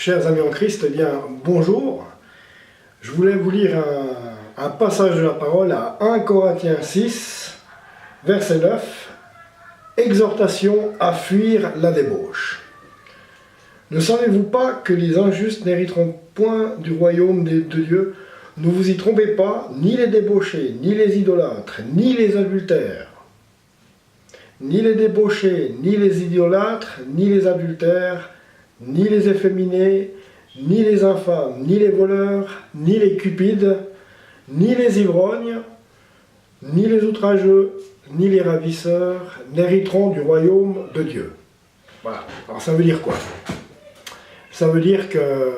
Chers amis en Christ, eh bien, bonjour. Je voulais vous lire un passage de la parole à 1 Corinthiens 6, verset 9. Exhortation à fuir la débauche. Ne savez-vous pas que les injustes n'hériteront point du royaume de Dieu? Ne vous y trompez pas, ni les débauchés, ni les idolâtres, ni les adultères. Ni les débauchés, ni les idolâtres, ni les adultères, ni les efféminés, ni les infâmes, ni les voleurs, ni les cupides, ni les ivrognes, ni les outrageux, ni les ravisseurs n'hériteront du royaume de Dieu. Voilà. Alors ça veut dire quoi? Ça veut dire que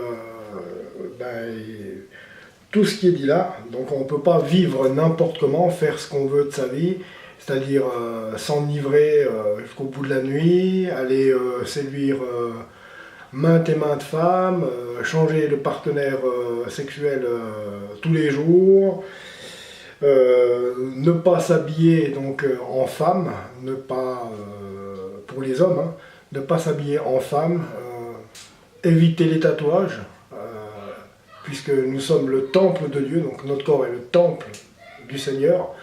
tout ce qui est dit là, donc on ne peut pas vivre n'importe comment, faire ce qu'on veut de sa vie, c'est-à-dire s'enivrer jusqu'au bout de la nuit, aller séduire maintes et maintes femmes, changer de partenaire sexuel tous les jours, ne pas s'habiller donc en femme, ne pas pour les hommes, hein, ne pas s'habiller en femme, éviter les tatouages, puisque nous sommes le temple de Dieu, donc notre corps est le temple du Seigneur.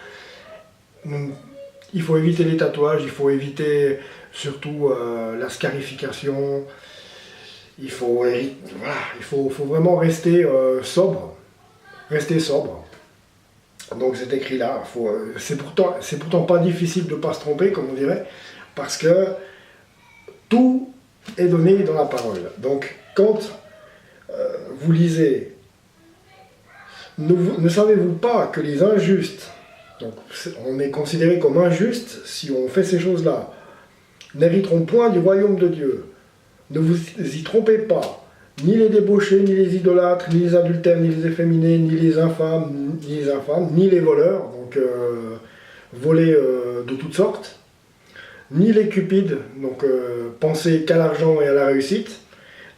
Il faut éviter les tatouages, il faut éviter surtout la scarification. Il faut vraiment rester sobre. Rester sobre. Donc c'est écrit là. C'est pourtant pas difficile de ne pas se tromper, comme on dirait, parce que tout est donné dans la parole. Donc quand vous lisez, ne savez-vous pas que les injustes, donc on est considéré comme injuste si on fait ces choses-là, n'hériteront point du royaume de Dieu. Ne vous y trompez pas, ni les débauchés, ni les idolâtres, ni les adultères, ni les efféminés, ni les infâmes, ni les voleurs, donc voler de toutes sortes, ni les cupides, donc penser qu'à l'argent et à la réussite,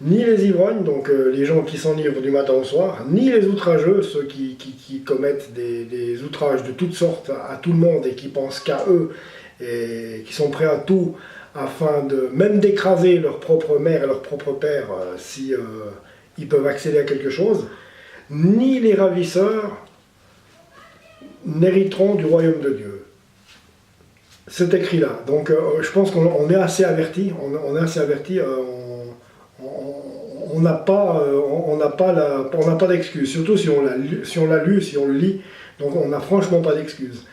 ni les ivrognes, donc les gens qui s'enivrent du matin au soir, ni les outrageux, ceux qui commettent des outrages de toutes sortes à tout le monde et qui pensent qu'à eux, et qui sont prêts à tout, afin de même d'écraser leur propre mère et leur propre père si ils peuvent accéder à quelque chose, ni les ravisseurs n'hériteront du royaume de Dieu. C'est écrit là. Donc je pense qu'on est assez averti. On est assez averti. On n'a pas d'excuses. Surtout si on l'a lu, si on le lit. Donc on n'a franchement pas d'excuses.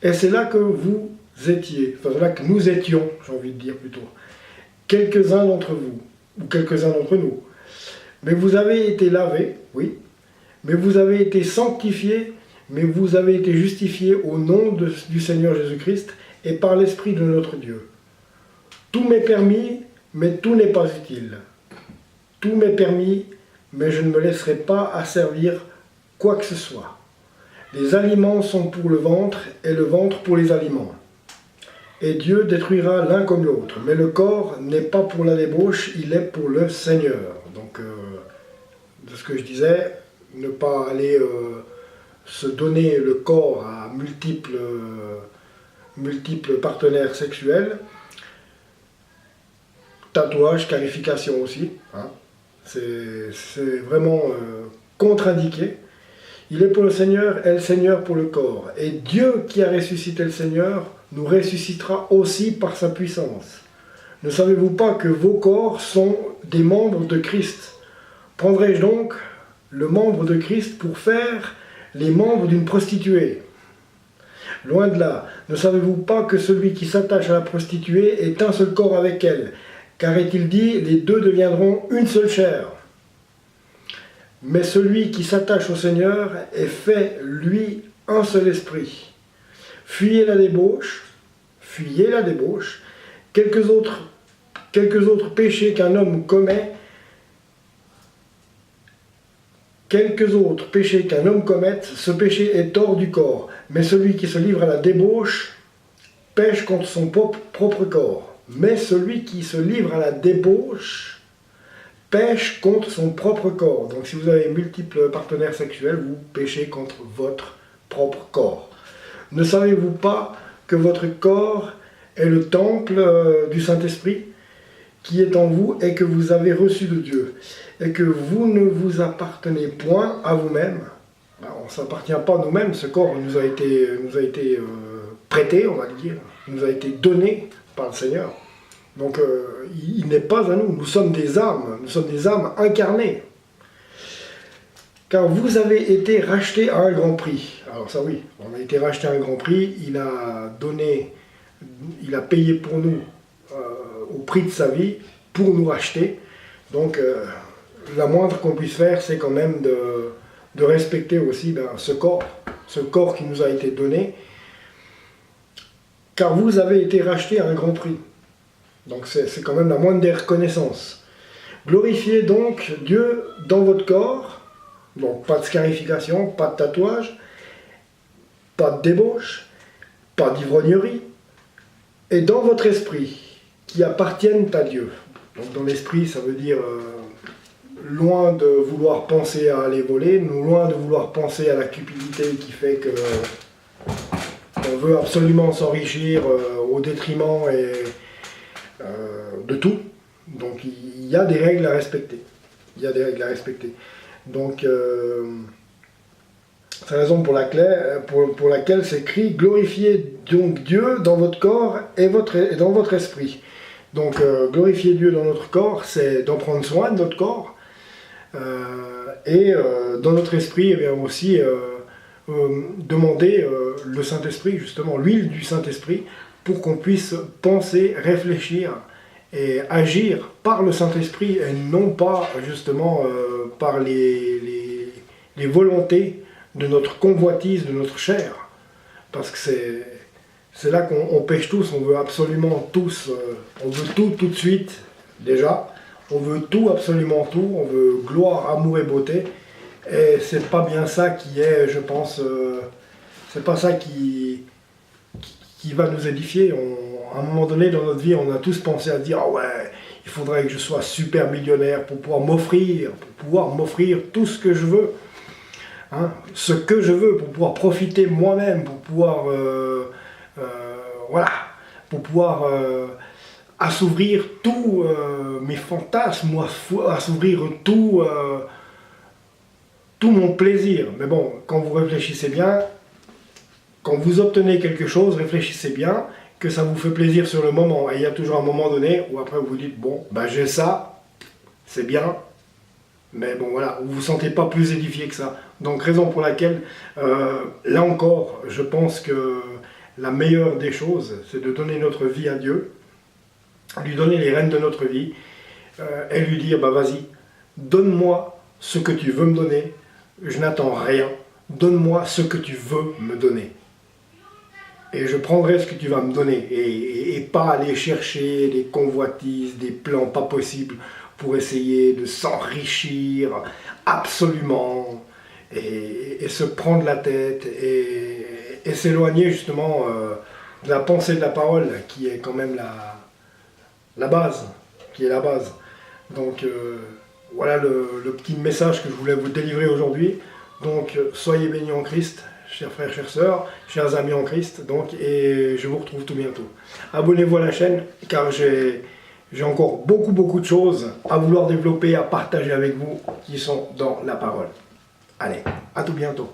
Et c'est là que vous étiez, enfin là que nous étions, j'ai envie de dire plutôt, quelques-uns d'entre vous, ou quelques-uns d'entre nous. Mais vous avez été lavés, oui, mais vous avez été sanctifiés, mais vous avez été justifiés au nom du Seigneur Jésus-Christ et par l'Esprit de notre Dieu. Tout m'est permis, mais tout n'est pas utile. Tout m'est permis, mais je ne me laisserai pas asservir quoi que ce soit. Les aliments sont pour le ventre, et le ventre pour les aliments. Et Dieu détruira l'un comme l'autre. Mais le corps n'est pas pour la débauche, il est pour le Seigneur. Donc, de ce que je disais, ne pas aller se donner le corps à multiples partenaires sexuels. Tatouage, scarification aussi. Hein. C'est vraiment contre-indiqué. Il est pour le Seigneur et le Seigneur pour le corps. Et Dieu qui a ressuscité le Seigneur nous ressuscitera aussi par sa puissance. Ne savez-vous pas que vos corps sont des membres de Christ? Prendrai-je donc le membre de Christ pour faire les membres d'une prostituée? Loin de là, ne savez-vous pas que celui qui s'attache à la prostituée est un seul corps avec elle? Car est-il dit, les deux deviendront une seule chair. Mais celui qui s'attache au Seigneur est fait, lui, un seul esprit. Fuyez la débauche, quelques autres péchés qu'un homme commet, ce péché est hors du corps. Mais celui qui se livre à la débauche pêche contre son propre corps. Mais celui qui se livre à la débauche pêche contre son propre corps. Donc si vous avez multiples partenaires sexuels, vous péchez contre votre propre corps. Ne savez-vous pas que votre corps est le temple du Saint-Esprit, qui est en vous et que vous avez reçu de Dieu, et que vous ne vous appartenez point à vous-même. On ne s'appartient pas à nous-mêmes, ce corps nous a été prêté, on va le dire, nous a été donné par le Seigneur. Donc il n'est pas à nous, nous sommes des âmes incarnées. Car vous avez été rachetés à un grand prix. Alors ça oui, on a été rachetés à un grand prix, il a payé pour nous au prix de sa vie, pour nous racheter. Donc la moindre qu'on puisse faire, c'est quand même de respecter aussi ce corps qui nous a été donné. Car vous avez été rachetés à un grand prix. Donc c'est quand même la moindre des reconnaissances. Glorifiez donc Dieu dans votre corps. Donc pas de scarification, pas de tatouage, pas de débauche, pas d'ivrognerie. Et dans votre esprit, qui appartiennent à Dieu. Donc dans l'esprit, ça veut dire loin de vouloir penser à aller voler, loin de vouloir penser à la cupidité qui fait que on veut absolument s'enrichir au détriment de tout. Donc il y a des règles à respecter. Donc c'est la raison pour laquelle c'est écrit « Glorifiez donc Dieu dans votre corps et dans votre esprit ». Donc glorifier Dieu dans notre corps, c'est d'en prendre soin de notre corps. Et dans notre esprit, eh bien aussi demander le Saint-Esprit, justement, l'huile du Saint-Esprit, pour qu'on puisse penser, réfléchir et agir par le Saint-Esprit et non pas justement par les volontés de notre convoitise, de notre chair. Parce que c'est là qu'on pêche tous, on veut absolument tous, on veut tout de suite, déjà. On veut tout, absolument tout, on veut gloire, amour et beauté. Et c'est pas bien ça qui est, je pense, c'est pas ça qui va nous édifier. À un moment donné dans notre vie, on a tous pensé à dire « Ah ouais, il faudrait que je sois super millionnaire pour pouvoir m'offrir tout ce que je veux. Hein, ce que je veux, pour pouvoir profiter moi-même, pour pouvoir, voilà, pour pouvoir assouvir tous mes fantasmes, assouvir tout mon plaisir. » Mais bon, quand vous réfléchissez bien, quand vous obtenez quelque chose, réfléchissez bien, que ça vous fait plaisir sur le moment. Et il y a toujours un moment donné où après vous vous dites, bon, ben j'ai ça, c'est bien, mais bon voilà, vous ne vous sentez pas plus édifié que ça. Donc raison pour laquelle, là encore, je pense que la meilleure des choses, c'est de donner notre vie à Dieu, lui donner les rênes de notre vie, et lui dire, bah vas-y, donne-moi ce que tu veux me donner, je n'attends rien, donne-moi ce que tu veux me donner. Et je prendrai ce que tu vas me donner, et pas aller chercher des convoitises, des plans pas possibles, pour essayer de s'enrichir absolument, et se prendre la tête, et s'éloigner justement de la pensée de la parole, qui est quand même la base, Donc voilà le petit message que je voulais vous délivrer aujourd'hui. Donc soyez bénis en Christ, chers frères, chères sœurs, chers amis en Christ, donc, et je vous retrouve tout bientôt. Abonnez-vous à la chaîne, car j'ai encore beaucoup de choses à vouloir développer, à partager avec vous, qui sont dans la parole. Allez, à tout bientôt.